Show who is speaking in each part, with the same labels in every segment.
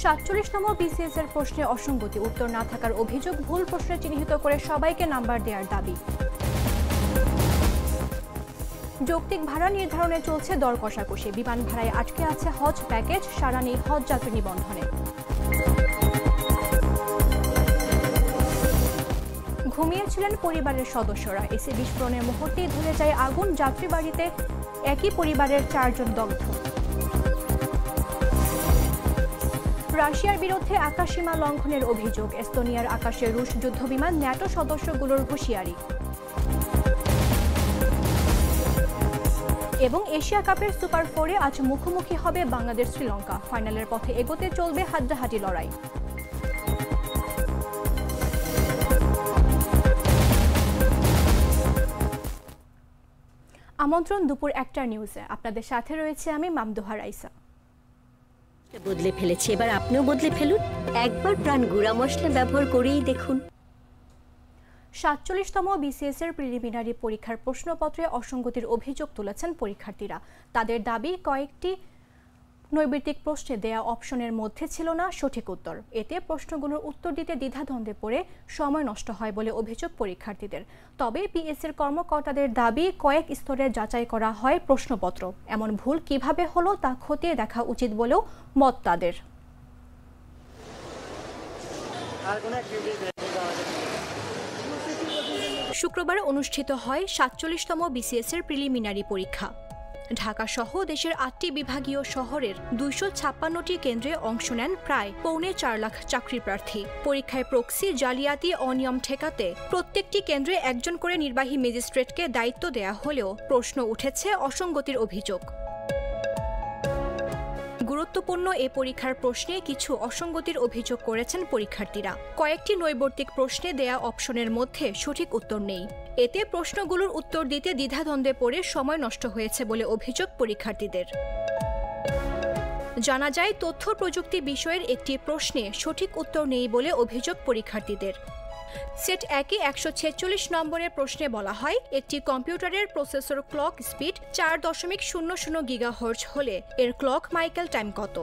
Speaker 1: ৪৭তম BCS এর প্রশ্নে অসঙ্গতি, উত্তর না থাকার অভিযোগ, ভুল প্রশ্নে চিহ্নিত করে সবাইকে নাম্বার দেওয়ার দাবি। যৌক্তিক ভাড়া নির্ধারণে চলছে দর কষাকষি, বিমান ভাড়ায় আটকে আছে হজ প্যাকেজ, সাড়া নেই হজ যাত্রী নিবন্ধনে। ঘুমিয়েছিলেন পরিবারের সদস্যরা, এসি বিস্ফোরণের মুহূর্তেই ধরে যায় আগুন, যাত্রী বাড়িতে একই পরিবারের 4 জন দগ্ধ। রাশিয়ার বিরুদ্ধে আকাশসীমা লঙ্ঘনের অভিযোগ, এস্তোনিয়ার আকাশে রুশ যুদ্ধবিমান, ন্যাটো সদস্যগুলোর হুঁশিয়ারি। এবং এশিয়া কাপের সুপার 4-এ আজ মুখোমুখি হবে বাংলাদেশ শ্রীলঙ্কা, ফাইনালের পথে এগোতে চলবে হাড্ডাহাড্ডি লড়াই। আমন্ত্রণ দুপুর 1টার নিউজে, আপনাদের সাথে রয়েছে আমি মামদুহা রাইসা।
Speaker 2: বদলে ফেলেছি, এবার আপনিও বদলে ফেলুন, একবার প্রাণ গুঁড়া মশলা ব্যবহার করেই দেখুন।
Speaker 1: ৪৭তম বিসিএস এর প্রিলিমিনারি পরীক্ষার প্রশ্নপত্রে অসঙ্গতির অভিযোগ তুলেছেন পরীক্ষার্থীরা। তাদের দাবি, কয়েকটি নৈর্ব্যক্তিক প্রশ্নে দেয়া অপশনের মধ্যে ছিল না সঠিক উত্তর। এতে প্রশ্নগুলোর উত্তর দিতে দ্বিধাদ্বন্দ্বে পড়ে সময় নষ্ট হয় বলে অভিযোগ পরীক্ষার্থীদের। তবে পিএসসির কর্মকর্তাদের দাবি, কয়েক স্তরে যাচাই করা হয় প্রশ্নপত্র, এমন ভুল কিভাবে হলো তা খতিয়ে দেখা উচিত বলেও মত তাদের। শুক্রবার অনুষ্ঠিত হয় ৪৭তম বিসিএস এর প্রিলিমিনারি পরীক্ষা। ঢাকা সহ দেশের 8টি বিভাগীয় শহরের 256টি কেন্দ্রে অংশ নেন প্রায় 4.25 লাখ চাকরি প্রার্থী। পরীক্ষায় প্রক্সি, জালিয়াতি, অনিয়ম ঠেকাতে প্রত্যেকটি কেন্দ্রে একজন করে নির্বাহী ম্যাজিস্ট্রেটকে দায়িত্ব দেয়া হলেও প্রশ্ন উঠেছে অসঙ্গতির অভিযোগ। গুরুত্বপূর্ণ এ পরীক্ষার প্রশ্নে কিছু অসঙ্গতির অভিযোগ করেছেন পরীক্ষার্থীরা। কয়েকটি নৈর্ব্যক্তিক প্রশ্নে দেয়া অপশনের মধ্যে সঠিক উত্তর নেই। এতে প্রশ্নগুলোর উত্তর দিতে দ্বিধাদ্বন্দ্বে পড়ে সময় নষ্ট হয়েছে বলে অভিযোগ পরীক্ষার্থীদের। জানা যায়, তথ্য প্রযুক্তি বিষয়ের একটি প্রশ্নে সঠিক উত্তর নেই বলে অভিযোগ পরীক্ষার্থীদের। সেট 1-এ 146 নম্বরের প্রশ্নে বলা হয়, একটি কম্পিউটারের প্রসেসর ক্লক স্পিড 4.00 গিগাহার্টজ হলে এর ক্লক মাইকেল টাইম কত?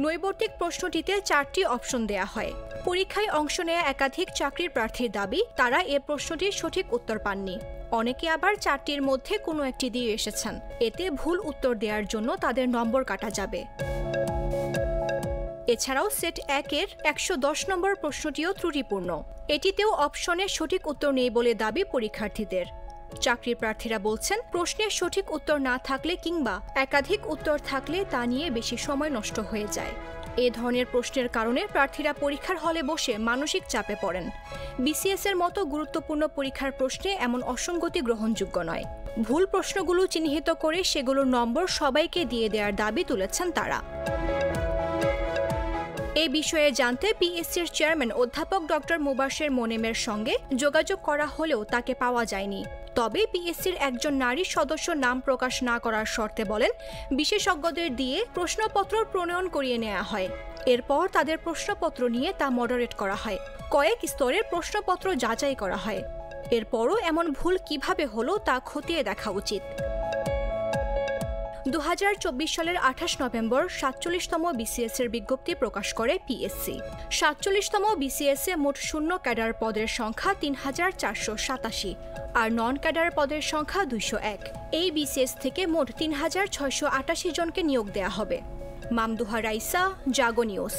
Speaker 1: নৈর্ব্যক্তিক প্রশ্নটিতে 4টি অপশন দেয়া হয়। পরীক্ষায় অংশ নেয়া একাধিক চাকরির প্রার্থীর দাবি, তারা এ প্রশ্নটির সঠিক উত্তর পাননি। অনেকে আবার 4টির মধ্যে কোনো একটি দিয়ে এসেছেন। এতে ভুল উত্তর দেওয়ার জন্য তাদের নম্বর কাটা যাবে। এছাড়াও সেট 1-এর 110 নম্বর প্রশ্নটিও ত্রুটিপূর্ণ। এটিতেও অপশনে সঠিক উত্তর নেই বলে দাবি পরীক্ষার্থীদের। চাকরির প্রার্থীরা বলছেন, প্রশ্নের সঠিক উত্তর না থাকলে কিংবা একাধিক উত্তর থাকলে তা নিয়ে বেশি সময় নষ্ট হয়ে যায়। এ ধরনের প্রশ্নের কারণে প্রার্থীরা পরীক্ষার হলে বসে মানসিক চাপে পড়েন। বিসিএস এর মতো গুরুত্বপূর্ণ পরীক্ষার প্রশ্নে এমন অসঙ্গতি গ্রহণযোগ্য নয়। ভুল প্রশ্নগুলো চিহ্নিত করে সেগুলোর নম্বর সবাইকে দিয়ে দেওয়ার দাবি তুলেছেন তারা। এ বিষয়ে জানতে পিএসসির চেয়ারম্যান অধ্যাপক ডক্টর মুবাশির মোনেমের সঙ্গে যোগাযোগ করা হলেও তাকে পাওয়া যায়নি। তবে পিএসসির একজন নারী সদস্য নাম প্রকাশ না করার শর্তে বলেন, বিশেষজ্ঞদের দিয়ে প্রশ্নপত্র প্রণয়ন করিয়ে নেওয়া হয়। এরপর তাদের প্রশ্নপত্র নিয়ে তা মডারেট করা হয়। কয়েক স্তরের প্রশ্নপত্র যাচাই করা হয়। এরপরও এমন ভুল কিভাবে হলো তা খতিয়ে দেখা উচিত। 2024 সালের 28 নভেম্বর 47তম বিসিএস এর বিজ্ঞপ্তি প্রকাশ করে পিএসসি। 47তম বিসিএস এ মোট শূন্য ক্যাডার পদের সংখ্যা 3487 আর নন ক্যাডার পদের সংখ্যা 201। এই বিসিএস থেকে মোট 3688 জনকে নিয়োগ দেয়া হবে। মামদুহা রাইসা, জাগো নিউজ।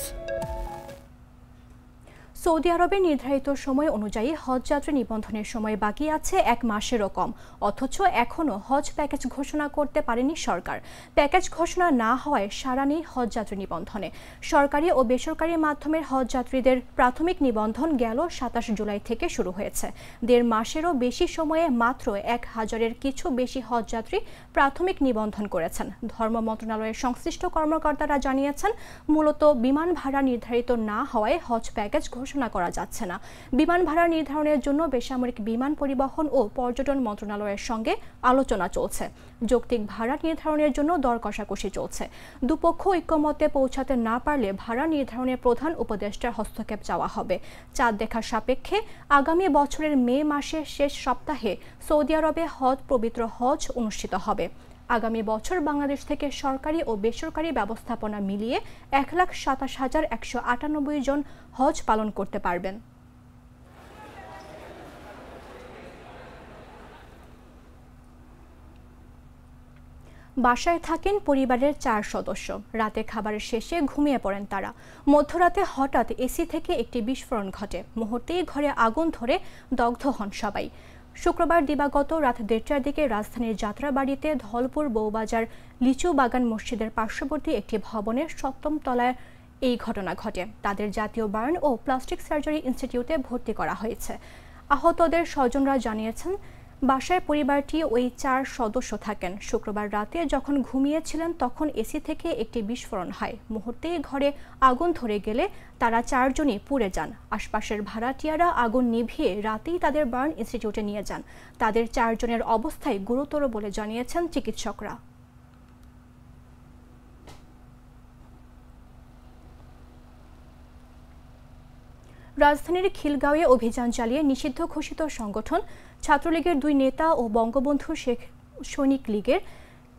Speaker 1: সৌদি আরবে নির্ধারিত সময় অনুযায়ী হজ যাত্রী নিবন্ধনের সময় বাকি আছে 1 মাসেরও কম, অথচ এখনও হজ প্যাকেজ ঘোষণা করতে পারেনি সরকার। প্যাকেজ ঘোষণা না হওয়ায় সাড়া নেই হজ যাত্রী নিবন্ধনে। সরকারি ও বেসরকারি মাধ্যমের হজ যাত্রীদের প্রাথমিক নিবন্ধন গেল 27 জুলাই থেকে শুরু হয়েছে। 1.5 মাসেরও বেশি সময়ে মাত্র 1000-এর কিছু বেশি হজ যাত্রী প্রাথমিক নিবন্ধন করেছেন। ধর্ম মন্ত্রণালয়ের সংশ্লিষ্ট কর্মকর্তারা জানিয়েছেন, মূলত বিমান ভাড়া নির্ধারিত না হওয়ায় হজ প্যাকেজ ঘোষণা করা যাচ্ছে না। বিমান ভাড়া নির্ধারণের জন্য বেসামরিক বিমান পরিবহন ও পর্যটন মন্ত্রণালয়ের সঙ্গে আলোচনা চলছে। যৌক্তিক ভাড়া নির্ধারণের জন্য দর কষাকষি চলছে। দুপক্ষ ঐক্যমত্যে পৌঁছাতে না পারলে ভাড়া নির্ধারণে প্রধান উপদেষ্টার হস্তক্ষেপ চাওয়া হবে। চাঁদ দেখার সাপেক্ষে আগামী বছরের মে মাসের শেষ সপ্তাহে সৌদি আরবে পবিত্র হজ অনুষ্ঠিত হবে। আগামী বছর বাংলাদেশ থেকে সরকারি ও বেসরকারি ব্যবস্থাপনা মিলিয়ে 1,27,198 জন হজ পালন করতে পারবেন। বাসায় থাকেন পরিবারের 4 সদস্য। রাতে খাবারের শেষে ঘুমিয়ে পড়েন তারা। মধ্যরাতে হঠাৎ এসি থেকে একটি বিস্ফোরণ ঘটে। মুহূর্তেই ঘরে আগুন ধরে দগ্ধ হন সবাই। শুক্রবার দিবাগত রাত 1:30টার দিকে রাজধানীর যাত্রাবাড়িতে ধলপুর বউবাজার লিচু বাগান মসজিদের পার্শ্ববর্তী একটি ভবনের 7ম তলায় এই ঘটনা ঘটে। তাদের জাতীয় বার্ন ও প্লাস্টিক সার্জারি ইনস্টিটিউটে ভর্তি করা হয়েছে। আহতদের স্বজনরা জানিয়েছেন, বাসায় পরিবারটি ওই 4 সদস্য থাকেন। শুক্রবার রাতে যখন ঘুমিয়েছিলেন তখন এসি থেকে একটি বিস্ফোরণ হয়। মুহূর্তেই ঘরে আগুন ধরে গেলে তারা 4 জনই পুড়ে যান। আশপাশের ভাড়াটিয়ারা আগুন নিভিয়ে রাতেই তাদের বার্ন ইনস্টিটিউটে নিয়ে যান। তাদের 4 জনের অবস্থায় গুরুতর বলে জানিয়েছেন চিকিৎসকরা। রাজধানীর খিলগাঁওয়ে অভিযান চালিয়ে নিষিদ্ধ ঘোষিত সংগঠন ছাত্রলীগের 2 নেতা ও বঙ্গবন্ধু শেখ সৈনিক লীগের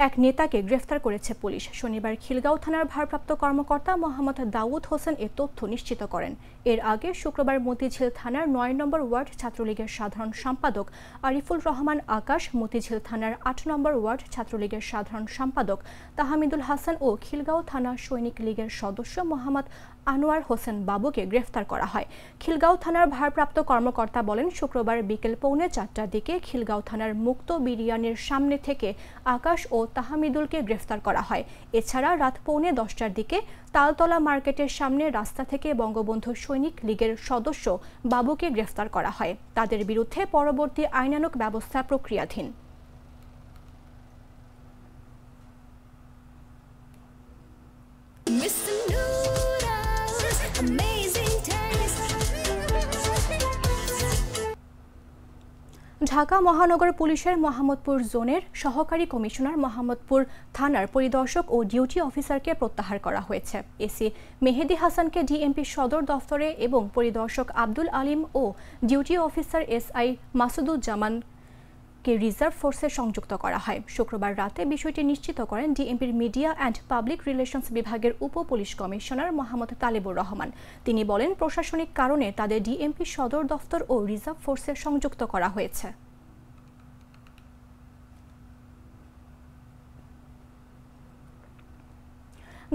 Speaker 1: এক নেতাকে গ্রেফতার করেছে পুলিশ। শনিবার খিলগাঁও থানার ভারপ্রাপ্ত কর্মকর্তা মোহাম্মদ দাউদ হোসেন এ তথ্য নিশ্চিত করেন। এর আগে শুক্রবার মতিঝিল থানার 9 নম্বর ওয়ার্ড ছাত্রলীগের সাধারণ সম্পাদক আরিফুল রহমান আকাশ, মতিঝিল থানার 8 নম্বর ওয়ার্ড ছাত্রলীগের সাধারণ সম্পাদক তাহমিদুল হাসান ও খিলগাঁও থানা সৈনিক লীগের সদস্য মোহাম্মদ আনোয়ার হোসেন বাবুকে গ্রেফতার করা হয়। খিলগাঁও থানার ভারপ্রাপ্ত কর্মকর্তা বলেন, শুক্রবার বিকেল 3:45টার দিকে খিলগাঁও থানার মুক্ত বিরিয়ানির সামনে থেকে আকাশ ও তাহমিদুলকে গ্রেফতার করা হয়। এছাড়া রাত 9:10টার দিকে তালতলা মার্কেটের সামনে রাস্তা থেকে বঙ্গবন্ধু সৈনিক লীগের সদস্য বাবুকে গ্রেফতার করা হয়। তাদের বিরুদ্ধে পরবর্তী আইনানুগ ব্যবস্থা প্রক্রিয়াধীন। ঢাকা মহানগর পুলিশের মোহাম্মদপুর জোনের সহকারী কমিশনার মোহাম্মদপুর থানার পরিদর্শক ও ডিউটি অফিসারকে প্রত্যাহার করা হয়েছে। এসি মেহেদি হাসানকে ডিএমপি সদর দফতরে এবং পরিদর্শক আব্দুল আলিম ও ডিউটি অফিসার এসআই মাসুদুজ্জামানকে রিজার্ভ ফোর্সে সংযুক্ত করা হয়। শুক্রবার রাতে বিষয়টি নিশ্চিত করেন ডিএমপির মিডিয়া অ্যান্ড পাবলিক রিলেশনস বিভাগের উপ পুলিশ কমিশনার মোহাম্মদ তালেবুর রহমান। তিনি বলেন, প্রশাসনিক কারণে তাদের ডিএমপি সদর দফতর ও রিজার্ভ ফোর্সে সংযুক্ত করা হয়েছে।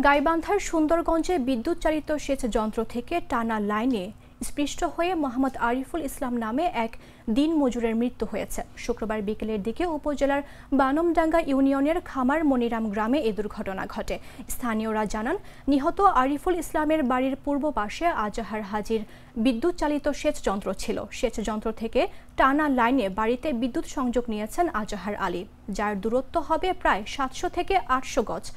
Speaker 1: গাইবান্ধার সুন্দরগঞ্জে বিদ্যুৎ চালিত সেচ যন্ত্র থেকে টানা লাইনে স্পৃষ্ট হয়ে মোহাম্মদ আরিফুল ইসলাম নামে এক দিন মজুরের মৃত্যু হয়েছে। শুক্রবার বিকেলের দিকে উপজেলার বানমডাঙ্গা ইউনিয়নের খামার মনিরাম গ্রামে এ দুর্ঘটনা ঘটে। স্থানীয়রা জানান, নিহত আরিফুল ইসলামের বাড়ির পূর্ব পাশে আজাহার হাজির বিদ্যুৎ চালিত সেচ যন্ত্র ছিল। সেচ যন্ত্র থেকে টানা লাইনে বাড়িতে বিদ্যুৎ সংযোগ নিয়েছেন আজাহার আলী, যার দূরত্ব হবে প্রায় 700 থেকে 800 গজ।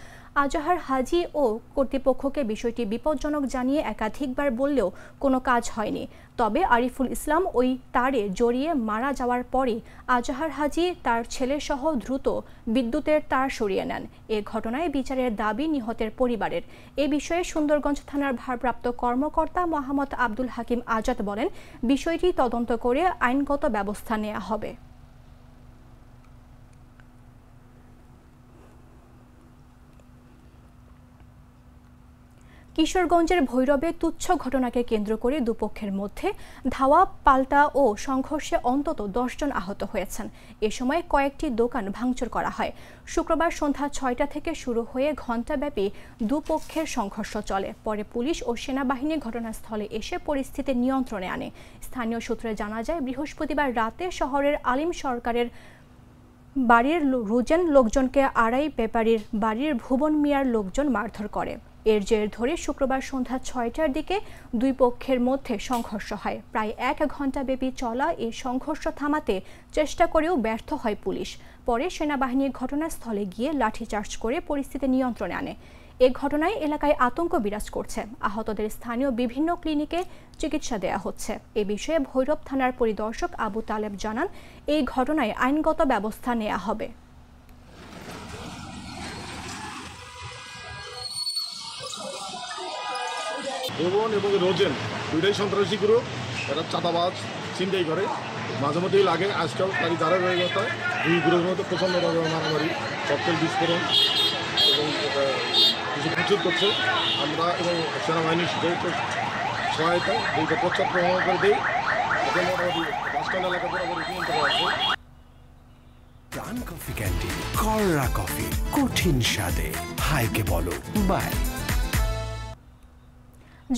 Speaker 1: আজাহার হাজি ও কর্তৃপক্ষকে বিষয়টি বিপজ্জনক জানিয়ে একাধিকবার বললেও কোনো কাজ হয়নি। তবে আরিফুল ইসলাম ওই তারে জড়িয়ে মারা যাওয়ার পরে আজাহার হাজি তার ছেলেসহ দ্রুত বিদ্যুতের তার সরিয়ে নেন। এ ঘটনায় বিচারের দাবি নিহতের পরিবারের। এ বিষয়ে সুন্দরগঞ্জ থানার ভারপ্রাপ্ত কর্মকর্তা মোহাম্মদ আব্দুল হাকিম আজাদ বলেন, বিষয়টি তদন্ত করে আইনগত ব্যবস্থা নেওয়া হবে। কিশোরগঞ্জের ভৈরবে তুচ্ছ ঘটনাকে কেন্দ্র করে দুপক্ষের মধ্যে ধাওয়া পাল্টা ও সংঘর্ষে অন্তত 10 জন আহত হয়েছেন। এ সময় কয়েকটি দোকান ভাঙচুর করা হয়। শুক্রবার সন্ধ্যা 6টা থেকে শুরু হয়ে ঘণ্টাব্যাপী দুপক্ষের সংঘর্ষ চলে। পরে পুলিশ ও সেনাবাহিনী ঘটনাস্থলে এসে পরিস্থিতি নিয়ন্ত্রণে আনে। স্থানীয় সূত্রে জানা যায়, বৃহস্পতিবার রাতে শহরের আলিম সরকারের বাড়ির রুজেন লোকজনকে আড়াই ব্যাপারীর বাড়ির ভুবন মিয়ার লোকজন মারধর করে। এর জের ধরে শুক্রবার সন্ধ্যা 6টার দিকে দুই পক্ষের মধ্যে সংঘর্ষ হয়। প্রায় 1 ঘণ্টাব্যাপী চলা এই সংঘর্ষ থামাতে চেষ্টা করেও ব্যর্থ হয় পুলিশ। পরে সেনাবাহিনী ঘটনাস্থলে গিয়ে লাঠিচার্জ করে পরিস্থিতি নিয়ন্ত্রণে আনে। এ ঘটনায় এলাকায় আতঙ্ক বিরাজ করছে। আহতদের স্থানীয় বিভিন্ন ক্লিনিকে চিকিৎসা দেয়া হচ্ছে। এ বিষয়ে ভৈরব থানার পরিদর্শক আবু তালেব জানান, এই ঘটনায় আইনগত ব্যবস্থা নেওয়া হবে।
Speaker 3: ভুবন এবং রোজেন দুইটাই সন্ত্রাসী গ্রুপ। এরা চাঁদাবাজ, ছিনতাই করে, মাঝে মধ্যেই লাগে, আজকাল তারই ধারা রয়ে গেছে। দুই গ্রুপের মধ্যে প্রচণ্ডভাবে মারামারি, ককটেল বিস্ফোরণ এবং কিছু ভাঙচুর করছে। আমরা এবং সেনাবাহিনীর যৌথ সহায়তায় দুইটা প্রচার প্রমাণ করে দিই। এখন মোটামুটি বাসস্ট্যান্ড এলাকা বরাবর নিয়ন্ত্রণ আছে।
Speaker 4: প্রাণ কফি ক্যান্টিন, কররা কফি, কঠিন স্বাদে হাইকে বলো বাই।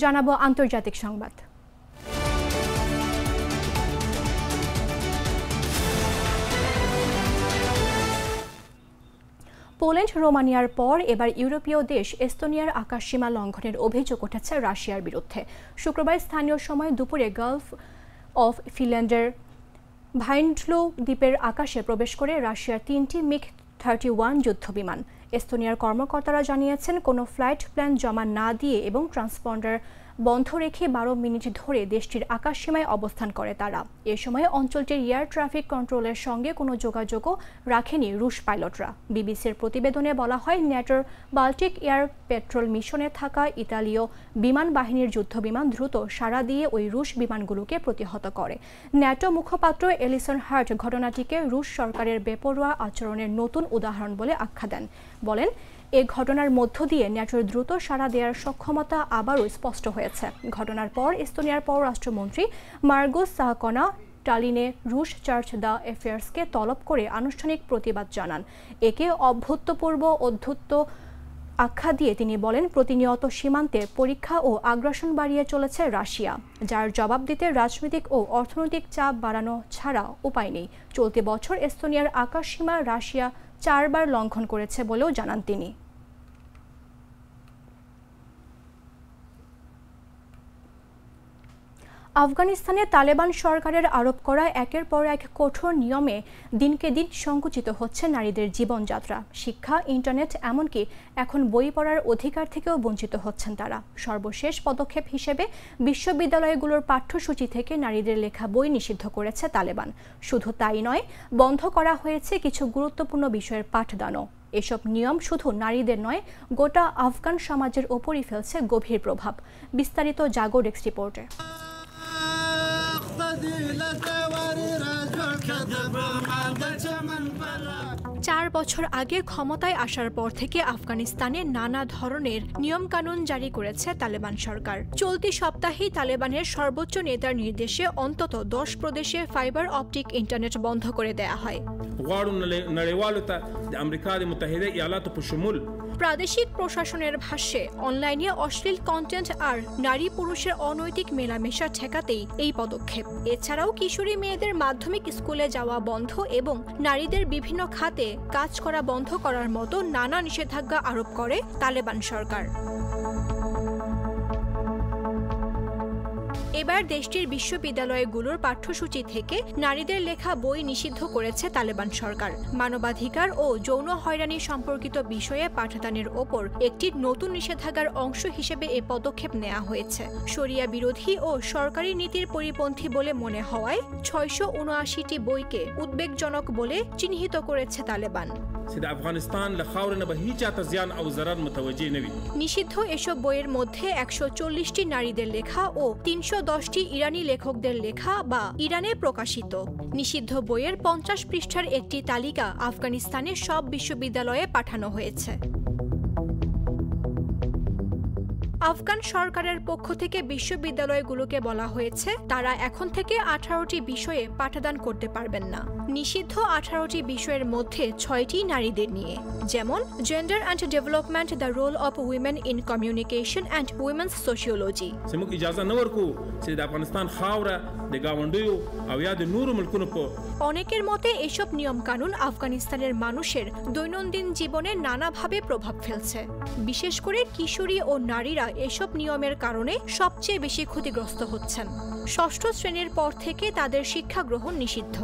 Speaker 1: জানাবো আন্তর্জাতিক সংবাদ। পোল্যান্ড রোমানিয়ার পর এবার ইউরোপীয় দেশ এস্তোনিয়ার আকাশসীমা লঙ্ঘনের অভিযোগ উঠেছে রাশিয়ার বিরুদ্ধে। শুক্রবার স্থানীয় সময় দুপুরে গালফ অফ ফিনল্যান্ডের ভাইন্ডলু দ্বীপের আকাশে প্রবেশ করে রাশিয়ার 3টি মিগ-31 যুদ্ধবিমান। এস্তোনিয়ার কর্মকর্তারা জানিয়েছেন, কোনো ফ্লাইট প্ল্যান জমা না দিয়ে এবং ট্রান্সপন্ডার বন্ধ রেখে 12 মিনিট ধরে দেশটির আকাশসীমায় অবস্থান করে তারা। এ সময় অঞ্চলটির এয়ার ট্রাফিক কন্ট্রোলের সঙ্গে কোনো যোগাযোগও রাখেনি রুশ পাইলটরা। বিবিসির প্রতিবেদনে বলা হয়, ন্যাটোর বাল্টিক এয়ার পেট্রোল মিশনে থাকা ইতালীয় বিমান বাহিনীর যুদ্ধবিমান দ্রুত সাড়া দিয়ে ওই রুশ বিমানগুলোকে প্রতিহত করে। ন্যাটো মুখপাত্র এলিসন হার্ট ঘটনাটিকে রুশ সরকারের বেপরোয়া আচরণের নতুন উদাহরণ বলে আখ্যা দেন। বলেন, এ ঘটনার মধ্য দিয়ে ন্যাটোর দ্রুত সাড়া দেওয়ার সক্ষমতা আবারও স্পষ্ট হয়েছে। ঘটনার পর এস্তোনিয়ার পররাষ্ট্রমন্ত্রী মার্গুস সাহাকনা টালিনে রুশ চার্চ দ্য অ্যাফেয়ার্সকে তলব করে আনুষ্ঠানিক প্রতিবাদ জানান। একে অভূতপূর্ব অধ্যুত্ব আখ্যা দিয়ে তিনি বলেন, প্রতিনিয়ত সীমান্তে পরীক্ষা ও আগ্রাসন বাড়িয়ে চলেছে রাশিয়া, যার জবাব দিতে রাজনৈতিক ও অর্থনৈতিক চাপ বাড়ানো ছাড়া উপায় নেই। চলতি বছর এস্তোনিয়ার আকাশসীমা রাশিয়া 4 বার লঙ্ঘন করেছে বলেও জানান তিনি। আফগানিস্তানে তালেবান সরকারের আরোপ করা একের পর এক কঠোর নিয়মে দিনকে দিন সংকুচিত হচ্ছে নারীদের জীবনযাত্রা, শিক্ষা, ইন্টারনেট, এমনকি এখন বই পড়ার অধিকার থেকেও বঞ্চিত হচ্ছেন তারা। সর্বশেষ পদক্ষেপ হিসেবে বিশ্ববিদ্যালয়গুলোর পাঠ্যসূচি থেকে নারীদের লেখা বই নিষিদ্ধ করেছে তালেবান। শুধু তাই নয়, বন্ধ করা হয়েছে কিছু গুরুত্বপূর্ণ বিষয়ের পাঠদানও। এসব নিয়ম শুধু নারীদের নয়, গোটা আফগান সমাজের ওপরই ফেলছে গভীর প্রভাব। বিস্তারিত জাগো ডেস্ক রিপোর্টে। 4 বছর আগে ক্ষমতায় আসার পর থেকে আফগানিস্তানে নানা ধরনের নিয়মকানুন জারি করেছে তালেবান সরকার। চলতি সপ্তাহেই তালেবানের সর্বোচ্চ নেতার নির্দেশে অন্তত 10 প্রদেশে ফাইবার অপটিক ইন্টারনেট বন্ধ করে দেয়া হয়। প্রাদেশিক প্রশাসনের ভাষ্যে, অনলাইনে অশ্লীল কন্টেন্ট আর নারী পুরুষের অনৈতিক মেলামেশা ঠেকাতেই এই পদক্ষেপ। এছাড়াও কিশোরী মেয়েদের মাধ্যমিক স্কুলে যাওয়া বন্ধ এবং নারীদের বিভিন্ন খাতে কাজ করা বন্ধ করার মতো নানা নিষেধাজ্ঞা আরোপ করে তালেবান সরকার। এবার দেশটির বিশ্ববিদ্যালয়গুলোর পাঠ্যসূচি থেকে নারীদের লেখা বই নিষিদ্ধ করেছে তালেবান সরকার। মানবাধিকার ও যৌন হয়রানি সম্পর্কিত বিষয়ে পাঠদানের ওপর একটি নতুন নিষেধাজ্ঞার অংশ হিসেবে এ পদক্ষেপ নেওয়া হয়েছে। শরিয়া বিরোধী ও সরকারি নীতির পরিপন্থী বলে মনে হওয়ায় 679টি বইকে উদ্বেগজনক বলে চিহ্নিত করেছে তালেবান। নিষিদ্ধ এসব বইয়ের মধ্যে 140টি নারীদের লেখা ও 310টি ইরানি লেখকদের লেখা বা ইরানে প্রকাশিত। নিষিদ্ধ বইয়ের 50 পৃষ্ঠার একটি তালিকা আফগানিস্তানের সব বিশ্ববিদ্যালয়ে পাঠানো হয়েছে। আফগান সরকারের পক্ষ থেকে বিশ্ববিদ্যালয়গুলোকে বলা হয়েছে, তারা এখন থেকে 18টি বিষয়ে পাঠদান করতে পারবেন না। নিষিদ্ধ 18টি বিষয়ের মধ্যে 6টি নারীদের নিয়ে, যেমন gender and development, the role of women in communication and women's sociology. অনেকের মতে এসব নিয়মকানুন আফগানিস্তানের মানুষের দৈনন্দিন জীবনে নানাভাবে প্রভাব ফেলছে। বিশেষ করে কিশোরী ও নারীরা এসব নিয়মের কারণে সবচেয়ে বেশি ক্ষতিগ্রস্ত হচ্ছেন। 6ষ্ঠ শ্রেণীর পর থেকে তাদের শিক্ষা গ্রহণ নিষিদ্ধ।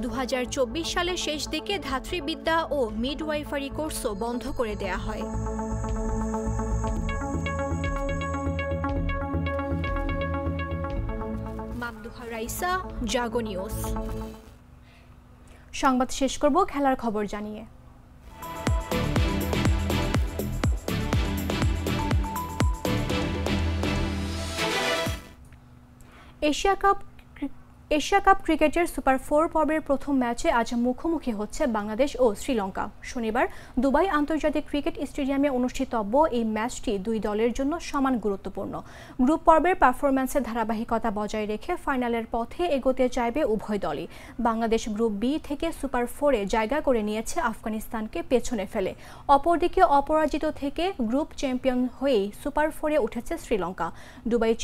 Speaker 1: 2024 সালের শেষ দিকে ধাত্রীবিদ্যা ও মিডওয়াইফারি কোর্সও বন্ধ করে দেয়া হয়। মামদুহা রাইসা, জাগো নিউজ। সংবাদ শেষ করব খেলার খবর জানিয়ে। এশিয়া কাপ এশিয়া কাপ ক্রিকেটের সুপার 4 পর্বের প্রথম ম্যাচে আজ মুখোমুখি হচ্ছে বাংলাদেশ ও শ্রীলঙ্কা। শনিবার দুবাই আন্তর্জাতিক ক্রিকেট স্টেডিয়ামে অনুষ্ঠিতব্য এই ম্যাচটি দুই দলের জন্য সমান গুরুত্বপূর্ণ। গ্রুপ পর্বের পারফরম্যান্সের ধারাবাহিকতা বজায় রেখে ফাইনালের পথে এগোতে চাইবে উভয় দলই। বাংলাদেশ গ্রুপ বি থেকে সুপার 4-এ জায়গা করে নিয়েছে আফগানিস্তানকে পেছনে ফেলে। অপরদিকে অপরাজিত থেকে গ্রুপ চ্যাম্পিয়ন হয়েই সুপার 4-এ উঠেছে শ্রীলঙ্কা। দুবাই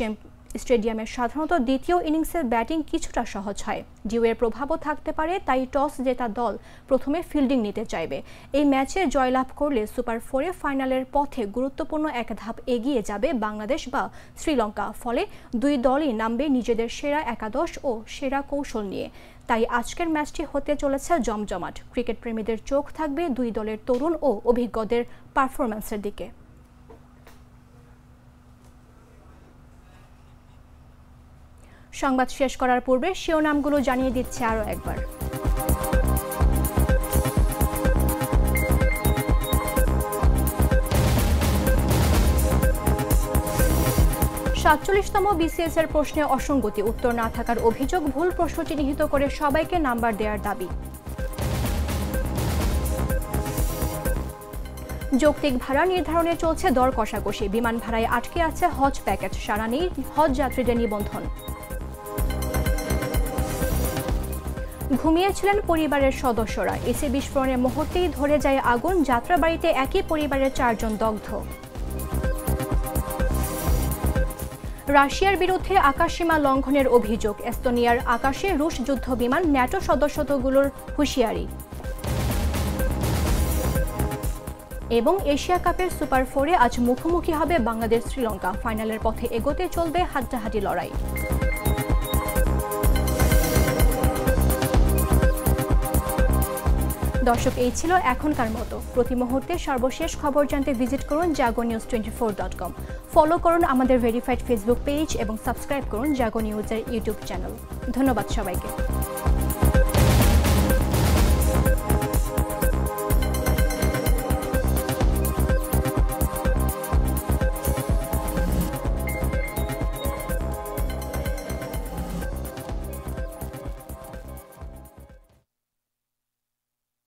Speaker 1: স্টেডিয়ামে সাধারণত দ্বিতীয় ইনিংসের ব্যাটিং কিছুটা সহজ হয়। ঢেউয়ের প্রভাবও থাকতে পারে, তাই টস জেতা দল প্রথমে ফিল্ডিং নিতে চাইবে। এই ম্যাচে জয়লাভ করলে সুপার 4-এ ফাইনালের পথে গুরুত্বপূর্ণ এক ধাপ এগিয়ে যাবে বাংলাদেশ বা শ্রীলঙ্কা। ফলে দুই দলই নামবে নিজেদের সেরা একাদশ ও সেরা কৌশল নিয়ে। তাই আজকের ম্যাচটি হতে চলেছে জমজমাট। ক্রিকেট প্রেমীদের চোখ থাকবে দুই দলের তরুণ ও অভিজ্ঞদের পারফরম্যান্সের দিকে। সংবাদ শেষ করার পূর্বে শিরোনামগুলো জানিয়ে দিচ্ছে আরও একবার। 47তম BCS এর প্রশ্নে অসঙ্গতি, উত্তর না থাকার অভিযোগ, ভুল প্রশ্ন চিহ্নিত করে সবাইকে নাম্বার দেওয়ার দাবি। যৌক্তিক ভাড়া নির্ধারণে চলছে দর কষাকষি, বিমান ভাড়ায় আটকে আছে হজ প্যাকেজ, সারা নেই হজ যাত্রীদের নিবন্ধন। ঘুমিয়েছিলেন পরিবারের সদস্যরা, এসি বিস্ফোরণের মুহূর্তেই ধরে যায় আগুন, যাত্রাবাড়িতে একই পরিবারের 4 জন দগ্ধ। রাশিয়ার বিরুদ্ধে আকাশসীমা লঙ্ঘনের অভিযোগ, এস্তোনিয়ার আকাশে রুশ যুদ্ধ বিমান, ন্যাটো সদস্যগুলোর হুঁশিয়ারি। এবং এশিয়া কাপের সুপার 4-এ আজ মুখোমুখি হবে বাংলাদেশ শ্রীলঙ্কা। ফাইনালের পথে এগোতে চলবে হাড্ডাহাড্ডি লড়াই। দর্শক, এই ছিল এখনকার মতো। প্রতি মুহূর্তে সর্বশেষ খবর জানতে ভিজিট করুন jagonews24.com। ফলো করুন আমাদের ভেরিফাইড ফেসবুক পেজ এবং সাবস্ক্রাইব করুন জাগো নিউজের ইউটিউব চ্যানেল। ধন্যবাদ সবাইকে।